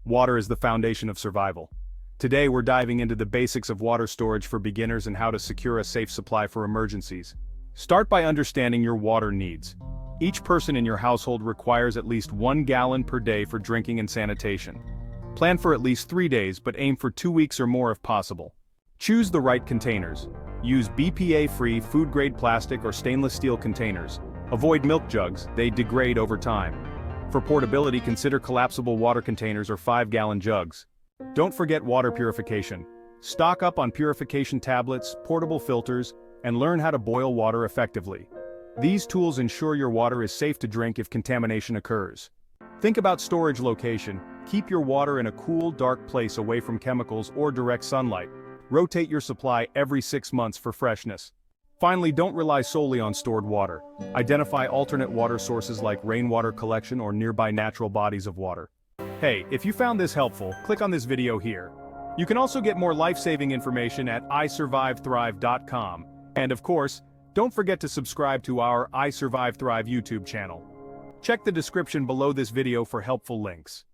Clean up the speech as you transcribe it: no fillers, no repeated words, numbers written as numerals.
Water is the foundation of survival. Today we're diving into the basics of water storage for beginners and how to secure a safe supply for emergencies. Start by understanding your water needs. Each person in your household requires at least 1 gallon per day for drinking and sanitation. Plan for at least 3 days, but aim for 2 weeks or more if possible. Choose the right containers. Use BPA-free food-grade plastic or stainless steel containers. Avoid milk jugs, they degrade over time. For portability, consider collapsible water containers or 5-gallon jugs. Don't forget water purification. Stock up on purification tablets, portable filters, and learn how to boil water effectively. These tools ensure your water is safe to drink if contamination occurs. Think about storage location. Keep your water in a cool, dark place away from chemicals or direct sunlight. Rotate your supply every 6 months for freshness. Finally, don't rely solely on stored water. Identify alternate water sources like rainwater collection or nearby natural bodies of water. Hey, if you found this helpful, click on this video here. You can also get more life-saving information at isurvivethrive.com. And of course, don't forget to subscribe to our I Survive Thrive YouTube channel. Check the description below this video for helpful links.